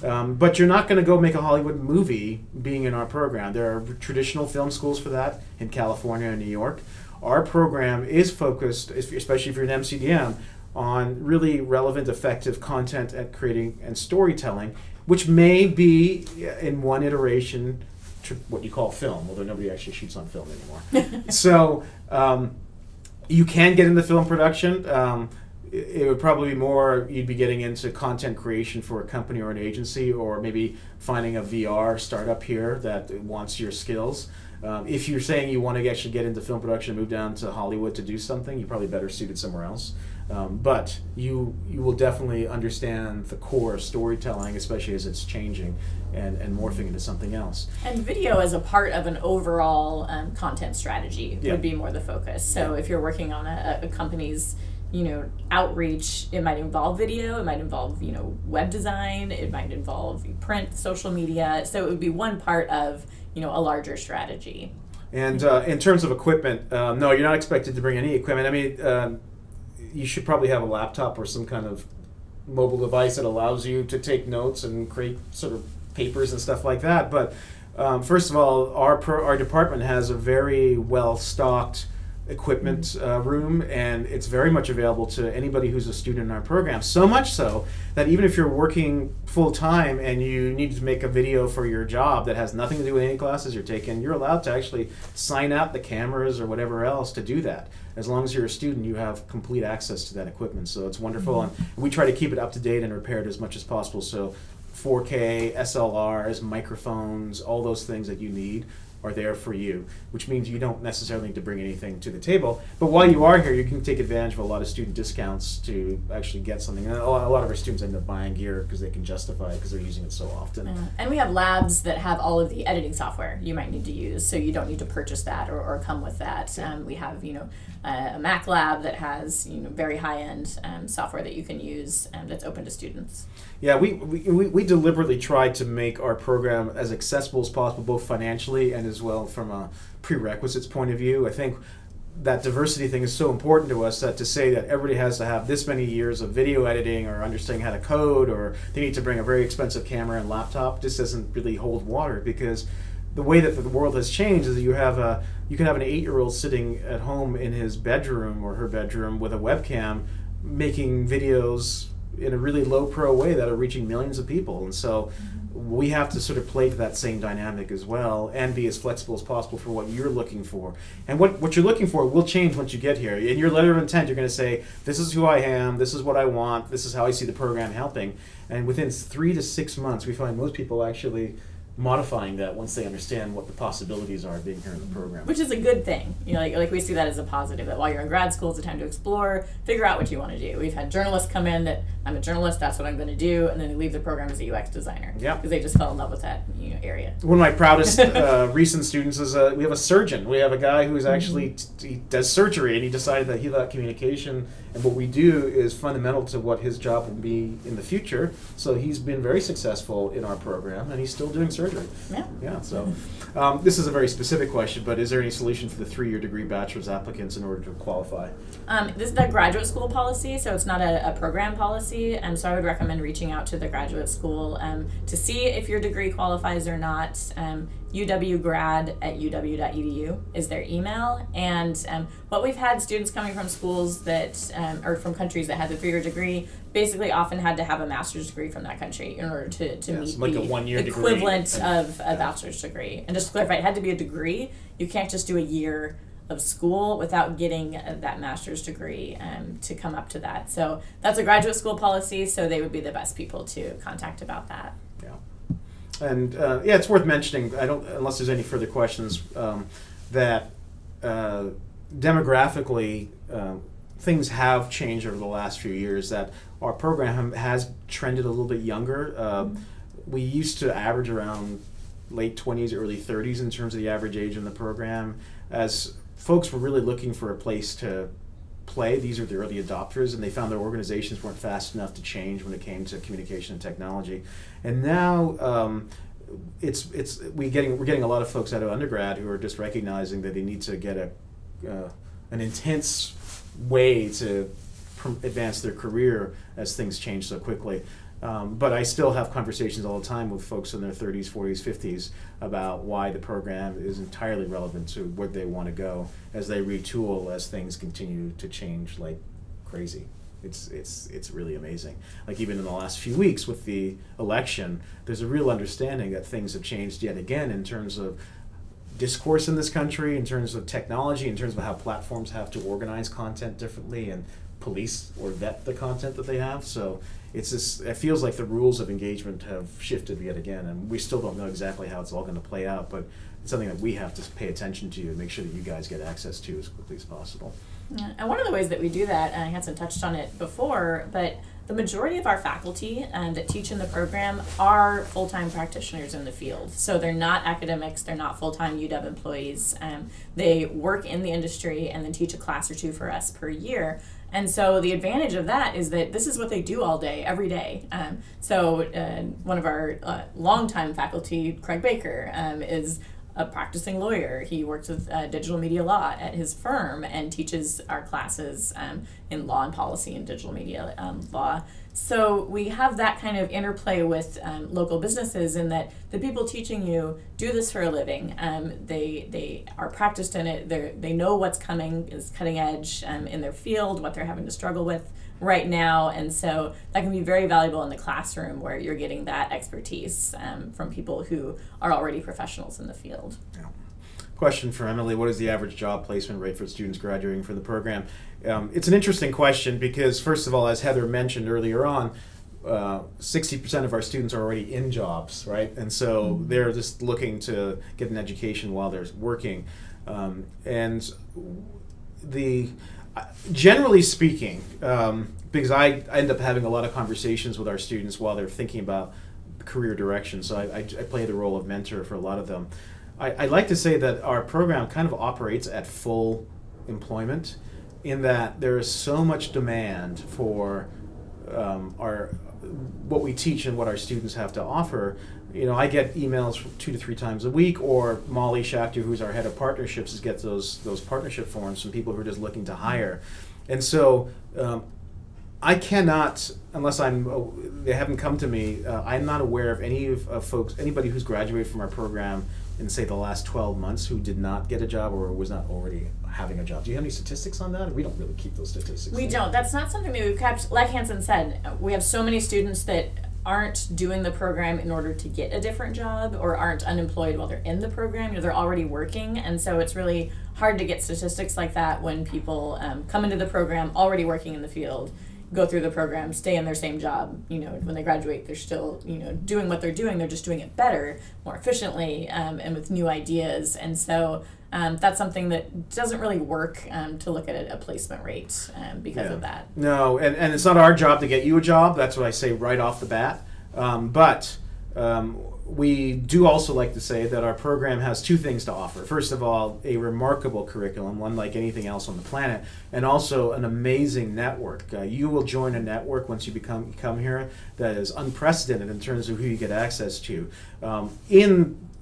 But you're not going to go make a Hollywood movie being in our program. There are traditional film schools for that in California and New York. Our program is focused, especially if you're an MCDM, on really relevant, effective content and creating and storytelling, which may be in one iteration what you call film, although nobody actually shoots on film anymore. So you can get into film production. It would probably be more you'd be getting into content creation for a company or an agency, or maybe finding a VR startup here that wants your skills. If you're saying you want to actually get into film production and move down to Hollywood to do something, you're probably better suited somewhere else. But you will definitely understand the core of storytelling, especially as it's changing and morphing into something else. And video as a part of an overall content strategy would be more the focus. So if you're working on a company's outreach, it might involve video, it might involve web design, it might involve print, social media. So it would be one part of a larger strategy. And in terms of equipment, no, you're not expected to bring any equipment. I mean, you should probably have a laptop or some kind of mobile device that allows you to take notes and create sort of papers and stuff like that. But first of all, our department has a very well-stocked equipment room, and it's very much available to anybody who's a student in our program. So much so that even if you're working full-time and you need to make a video for your job that has nothing to do with any classes you're taking, you're allowed to actually sign out the cameras or whatever else to do that. As long as you're a student, you have complete access to that equipment. So it's wonderful, and we try to keep it up to date and repaired as much as possible. So 4K, SLRs, microphones, all those things that you need are there for you, which means you don't necessarily need to bring anything to the table. But while you are here, you can take advantage of a lot of student discounts to actually get something. And a lot of our students end up buying gear because they can justify it because they're using it so often. And we have labs that have all of the editing software you might need to use, so you don't need to purchase that or come with that. We have a Mac lab that has very high-end software that you can use that's open to students. Yeah, we deliberately tried to make our program as accessible as possible, both financially and as well from a prerequisites point of view. I think that diversity thing is so important to us that to say that everybody has to have this many years of video editing or understanding how to code or they need to bring a very expensive camera and laptop just doesn't really hold water, because the way that the world has changed is that you can have an 8-year-old sitting at home in his bedroom or her bedroom with a webcam making videos in a really low pro way that are reaching millions of people. And so we have to sort of play to that same dynamic as well and be as flexible as possible for what you're looking for. And what you're looking for will change once you get here. In your letter of intent, you're going to say, this is who I am, this is what I want, this is how I see the program helping. And within 3 to 6 months, we find most people actually modifying that once they understand what the possibilities are of being here in the program. Which is a good thing. Like we see that as a positive, that while you're in grad school, it's a time to explore, figure out what you want to do. We've had journalists come in that, I'm a journalist, that's what I'm going to do, and then they leave the program as a UX designer. Yeah. Because they just fell in love with that area. One of my proudest recent students is we have a surgeon. We have a guy who's actually, he does surgery, and he decided that he thought communication And what we do is fundamental to what his job will be in the future. So he's been very successful in our program, and he's still doing surgery. Yeah. Yeah. So this is a very specific question, but is there any solution for the 3-year degree bachelor's applicants in order to qualify? This is the graduate school policy, so it's not a program policy. So I would recommend reaching out to the graduate school to see if your degree qualifies or not. uwgrad@uw.edu is their email. And what we've had students coming from schools that, or from countries that had the 3-year degree, basically often had to have a master's degree from that country in order to meet like the a 1-year equivalent degree. of a bachelor's degree. And just to clarify, it had to be a degree. You can't just do a year of school without getting that master's degree to come up to that. So that's a graduate school policy, so they would be the best people to contact about that. Yeah. And it's worth mentioning, unless there's any further questions, that demographically things have changed over the last few years, that our program has trended a little bit younger. We used to average around late 20s, early 30s in terms of the average age in the program. As folks were really looking for a place to play, these are the early adopters, and they found their organizations weren't fast enough to change when it came to communication and technology. And now we're getting a lot of folks out of undergrad who are just recognizing that they need to get an intense way to advance their career as things change so quickly. But I still have conversations all the time with folks in their 30s, 40s, 50s about why the program is entirely relevant to where they want to go as they retool, as things continue to change like crazy. It's really amazing. Like even in the last few weeks with the election, there's a real understanding that things have changed yet again in terms of discourse in this country, in terms of technology, in terms of how platforms have to organize content differently and police or vet the content that they have. So it feels like the rules of engagement have shifted yet again, and we still don't know exactly how it's all going to play out, but it's something that we have to pay attention to and make sure that you guys get access to as quickly as possible. Yeah. And one of the ways that we do that, and Hanson touched on it before, but the majority of our faculty that teach in the program are full-time practitioners in the field. So they're not academics, they're not full-time UW employees. They work in the industry and then teach a class or two for us per year. And so the advantage of that is that this is what they do all day, every day. So one of our longtime faculty, Craig Baker, is a practicing lawyer. He works with digital media law at his firm and teaches our classes in law and policy and digital media law. So we have that kind of interplay with local businesses in that the people teaching you do this for a living. They are practiced in it. They know what's coming is cutting edge in their field, what they're having to struggle with right now. And so that can be very valuable in the classroom where you're getting that expertise from people who are already professionals in the field. Yeah. Question for Emily: what is the average job placement rate for students graduating from the program? It's an interesting question because, first of all, as Heather mentioned earlier on, 60% of our students are already in jobs, right? And so they're just looking to get an education while they're working. Generally speaking, because I end up having a lot of conversations with our students while they're thinking about career direction, so I play the role of mentor for a lot of them. I like to say that our program kind of operates at full employment, in that there is so much demand for what we teach and what our students have to offer. You know, I get emails 2 to 3 times a week, or Molly Schachter, who's our head of partnerships, gets those partnership forms from people who are just looking to hire. And so I cannot, unless they haven't come to me, I'm not aware of anybody who's graduated from our program in, say, the last 12 months who did not get a job or was not already having a job. Do you have any statistics on that? We don't really keep those statistics. We don't. That's not something that we've kept. Like Hanson said, we have so many students that aren't doing the program in order to get a different job or aren't unemployed while they're in the program. You know, they're already working, and so it's really hard to get statistics like that when people come into the program already working in the field, go through the program, stay in their same job. You know, when they graduate, they're still, doing what they're doing. They're just doing it better, more efficiently, and with new ideas. And so that's something that doesn't really work to look at a placement rate because of that. No, and it's not our job to get you a job. That's what I say right off the bat. But we do also like to say that our program has two things to offer. First of all, a remarkable curriculum, one like anything else on the planet, and also an amazing network. You will join a network once you come here that is unprecedented in terms of who you get access to.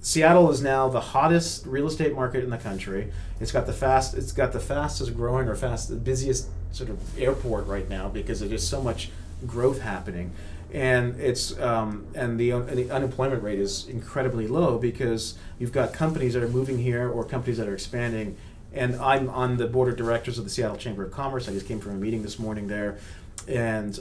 Seattle is now the hottest real estate market in the country. It's got the fastest growing or busiest sort of airport right now because there's just so much growth happening, and the unemployment rate is incredibly low because you've got companies that are moving here or companies that are expanding. And I'm on the board of directors of the Seattle Chamber of Commerce. I just came from a meeting this morning there. And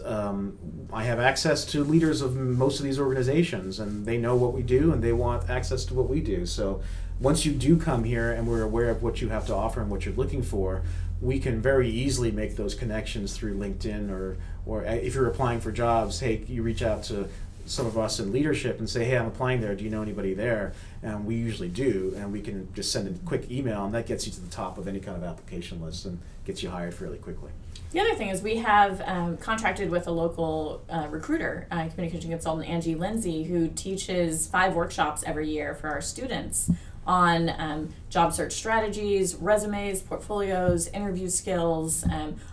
I have access to leaders of most of these organizations, and they know what we do, and they want access to what we do. So once you do come here and we're aware of what you have to offer and what you're looking for, we can very easily make those connections through LinkedIn or if you're applying for jobs, hey, you reach out to some of us in leadership and say, hey, I'm applying there. Do you know anybody there? And we usually do, and we can just send a quick email, and that gets you to the top of any kind of application list and gets you hired fairly quickly. The other thing is we have contracted with a local recruiter, communication consultant, Angie Lindsay, who teaches 5 workshops every year for our students on job search strategies, resumes, portfolios, interview skills,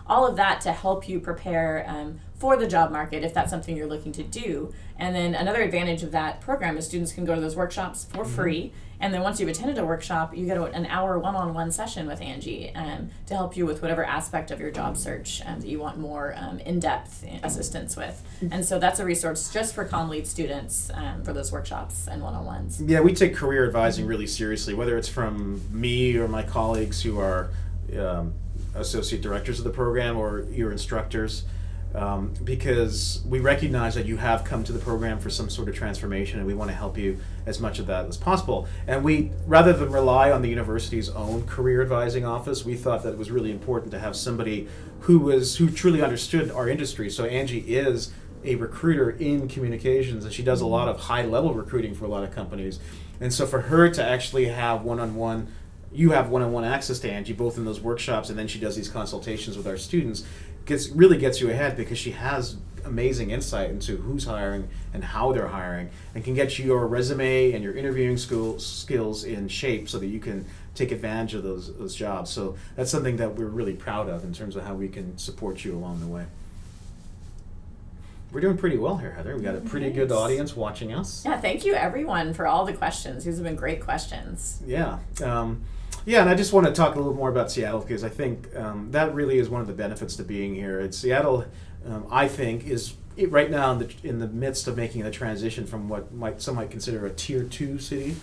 all of that to help you prepare for the job market if that's something you're looking to do. And then another advantage of that program is students can go to those workshops for free. And then once you've attended a workshop, you get an hour one-on-one session with Angie to help you with whatever aspect of your job search that you want more in-depth assistance with. And so that's a resource just for Comm Lead students for those workshops and one-on-ones. Yeah, we take career advising really seriously, whether it's from me or my colleagues who are associate directors of the program or your instructors. Because we recognize that you have come to the program for some sort of transformation, and we want to help you as much of that as possible. And we, rather than rely on the university's own career advising office, we thought that it was really important to have somebody who truly understood our industry. So Angie is a recruiter in communications, and she does a lot of high-level recruiting for a lot of companies. And so for her to actually have one-on-one, you have one-on-one access to Angie, both in those workshops, and then she does these consultations with our students, really gets you ahead because she has amazing insight into who's hiring and how they're hiring, and can get you your resume and your interviewing skills in shape so that you can take advantage of those jobs. So that's something that we're really proud of in terms of how we can support you along the way. We're doing pretty well here, Heather. We've got a pretty good audience watching us. Yeah, thank you everyone for all the questions. These have been great questions. Yeah. And I just want to talk a little more about Seattle because I think that really is one of the benefits to being here. Seattle, I think, is right now in the midst of making the transition from what some might consider a tier 2 city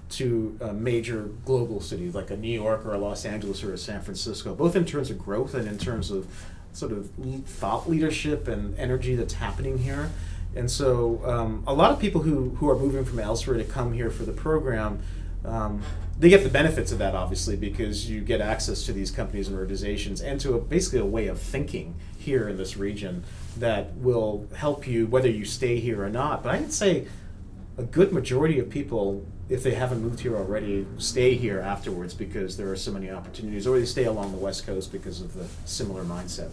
to a major global city like a New York or a Los Angeles or a San Francisco, both in terms of growth and in terms of sort of thought leadership and energy that's happening here. And so a lot of people who are moving from elsewhere to come here for the program, they get the benefits of that, obviously, because you get access to these companies and organizations and to basically a way of thinking here in this region that will help you whether you stay here or not. But I'd say a good majority of people, if they haven't moved here already, stay here afterwards because there are so many opportunities, or they stay along the West Coast because of the similar mindset.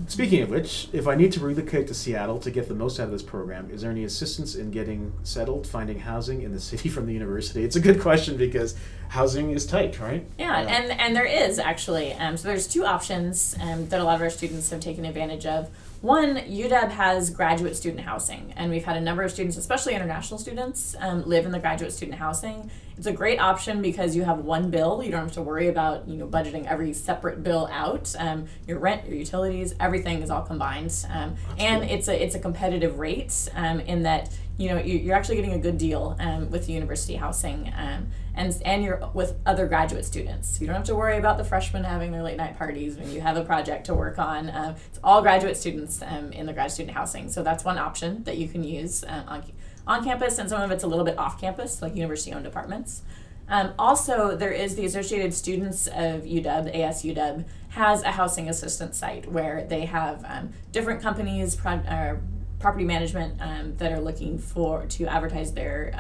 Speaking of which, if I need to relocate to Seattle to get the most out of this program, is there any assistance in getting settled, finding housing in the city from the university? It's a good question because housing is tight, right? Yeah, and there is actually. So there's 2 options that a lot of our students have taken advantage of. One, UW has graduate student housing, and we've had a number of students, especially international students, live in the graduate student housing. It's a great option because you have one bill. You don't have to worry about budgeting every separate bill out. Your rent, your utilities, everything is all combined, and cool. It's a competitive rate in that you're actually getting a good deal with the university housing, and you're with other graduate students. You don't have to worry about the freshmen having their late night parties when you have a project to work on. It's all graduate students in the grad student housing. So that's one option that you can use on campus, and some of it's a little bit off campus, like university-owned apartments. Also, there is the Associated Students of UW, ASUW, has a housing assistance site where they have different companies, property management that are looking to advertise their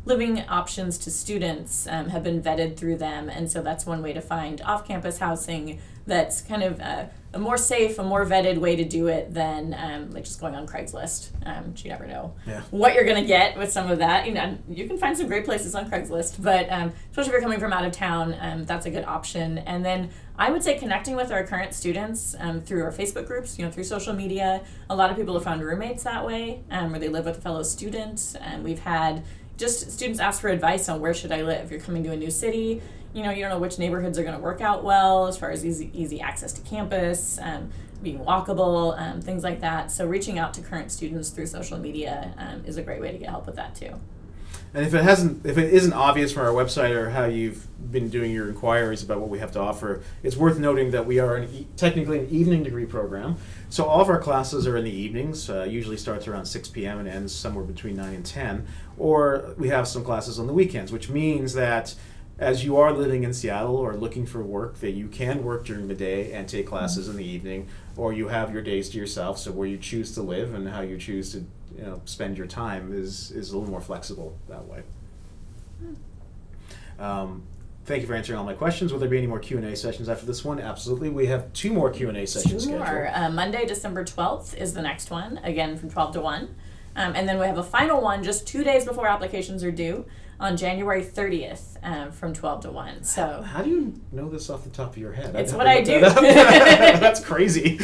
living options to students have been vetted through them, and so that's one way to find off-campus housing that's kind of a more safe, a more vetted way to do it than like just going on Craigslist. But you never know what you're going to get with some of that. You can find some great places on Craigslist, but especially if you're coming from out of town, that's a good option. And then I would say connecting with our current students through our Facebook groups, through social media. A lot of people have found roommates that way, where they live with a fellow student. We've had just students ask for advice on where should I live. You're coming to a new city, you don't know which neighborhoods are going to work out well as far as easy access to campus, being walkable, things like that. So reaching out to current students through social media is a great way to get help with that too. And if it isn't obvious from our website or how you've been doing your inquiries about what we have to offer, it's worth noting that we are technically an evening degree program. So all of our classes are in the evenings, usually starts around 6 p.m. and ends somewhere between 9 and 10. Or we have some classes on the weekends, which means that as you are living in Seattle or looking for work, that you can work during the day and take classes in the evening, or you have your days to yourself. So where you choose to live and how you choose to spend your time is a little more flexible that way. Thank you for answering all my questions. Will there be any more Q&A sessions after this one? Absolutely. We have 2 more Q&A sessions scheduled. Monday, December 12th is the next one, again from 12 to 1. And then we have a final one just 2 days before applications are due on January 30th from 12 to 1. So how do you know this off the top of your head? It's what I do. That's crazy.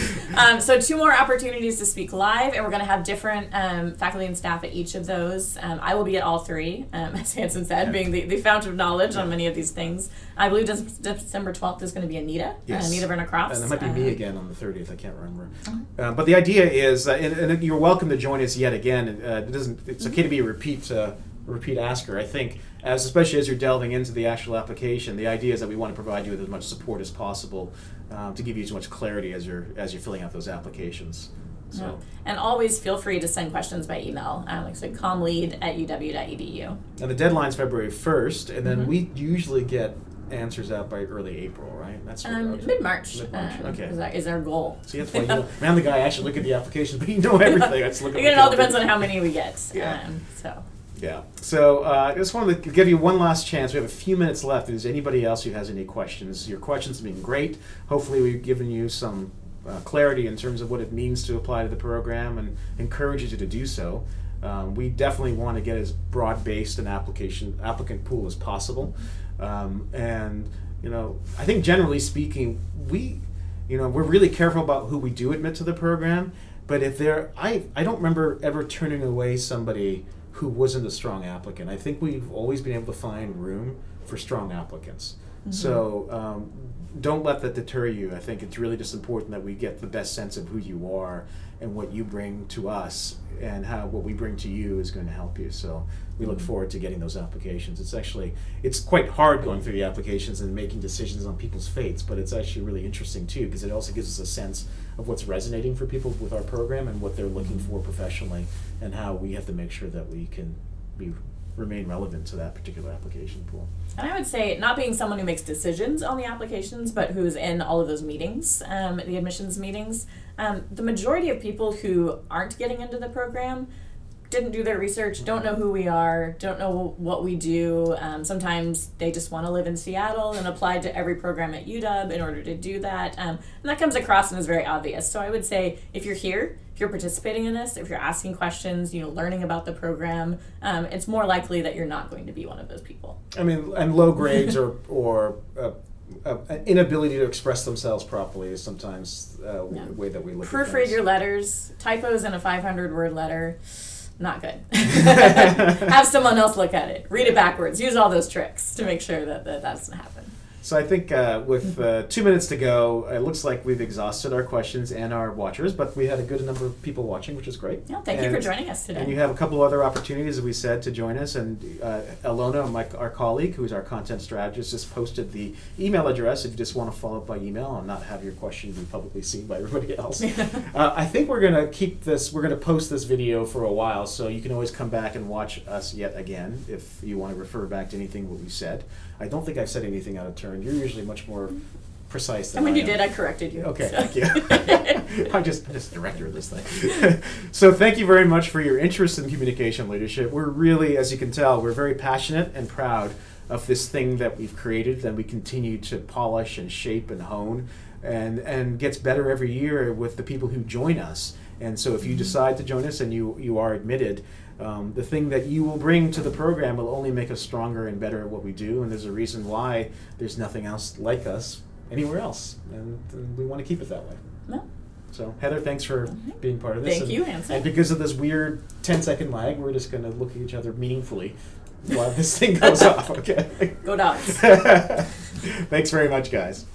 So 2 more opportunities to speak live, and we're going to have different faculty and staff at each of those. I will be at all 3, as Hanson said, being the fount of knowledge on many of these things. I believe December 12th is going to be Anita, Anita Verna-Cross. And it might be me again on the 30th, I can't remember. But the idea is, and you're welcome to join us yet again. It's okay to be a repeat asker. I think, especially as you're delving into the actual application, the idea is that we want to provide you with as much support as possible to give you as much clarity as you're filling out those applications. So. And always feel free to send questions by email, like I said, commlead@uw.edu. And the deadline's February 1st, and then we usually get answers out by early April, right? That's mid-March. Okay, is our goal. See, that's why I'm the guy. I actually look at the applications, but you know everything. I just look at it all depends on how many we get. So I just wanted to give you one last chance. We have a few minutes left. If there's anybody else who has any questions, your questions have been great. Hopefully we've given you some clarity in terms of what it means to apply to the program and encourage you to do so. We definitely want to get as broad-based an applicant pool as possible. And I think generally speaking, we're really careful about who we do admit to the program. But I don't remember ever turning away somebody who wasn't a strong applicant. I think we've always been able to find room for strong applicants. So don't let that deter you. I think it's really just important that we get the best sense of who you are and what you bring to us, and how what we bring to you is going to help you. So we look forward to getting those applications. It's quite hard going through the applications and making decisions on people's fates, but it's actually really interesting too, because it also gives us a sense of what's resonating for people with our program and what they're looking for professionally, and how we have to make sure that we can remain relevant to that particular application pool. And I would say, not being someone who makes decisions on the applications, but who's in all of those meetings, the admissions meetings, the majority of people who aren't getting into the program didn't do their research, don't know who we are, don't know what we do. Sometimes they just want to live in Seattle and apply to every program at UW in order to do that. And that comes across and is very obvious. So I would say, if you're here, if you're participating in this, if you're asking questions, learning about the program, it's more likely that you're not going to be one of those people. I mean, and low grades or inability to express themselves properly is sometimes the way that we look at things. Proofread your letters. Typos in a 500-word letter, not good. Have someone else look at it. Read it backwards. Use all those tricks to make sure that doesn't happen. So I think with 2 minutes to go, it looks like we've exhausted our questions and our watchers, but we had a good number of people watching, which is great. Yeah, thank you for joining us today. And you have a couple of other opportunities, as we said, to join us. And Alona, our colleague, who's our content strategist, just posted the email address if you just want to follow up by email and not have your question be publicly seen by everybody else. I think we're going to keep this, we're going to post this video for a while, so you can always come back and watch us yet again if you want to refer back to anything what we said. I don't think I've said anything out of turn. You're usually much more precise And than when you am. did, I corrected you. Okay, so. thank you. I'm just director of this thing. So thank you very much for your interest in communication leadership. We're really, as you can tell, we're very passionate and proud of this thing that we've created, and we continue to polish and shape and hone, and gets better every year with the people who join us. And so if you decide to join us and you are admitted, the thing that you will bring to the program will only make us stronger and better at what we do, and there's a reason why there's nothing else like us anywhere else, and we want to keep it that way. No. So Heather, thanks for being part of this. Thank you, Hanson. And because of this weird 10-second lag, we're just going to look at each other meaningfully while this thing goes off, okay? Go dogs. Thanks very much, guys.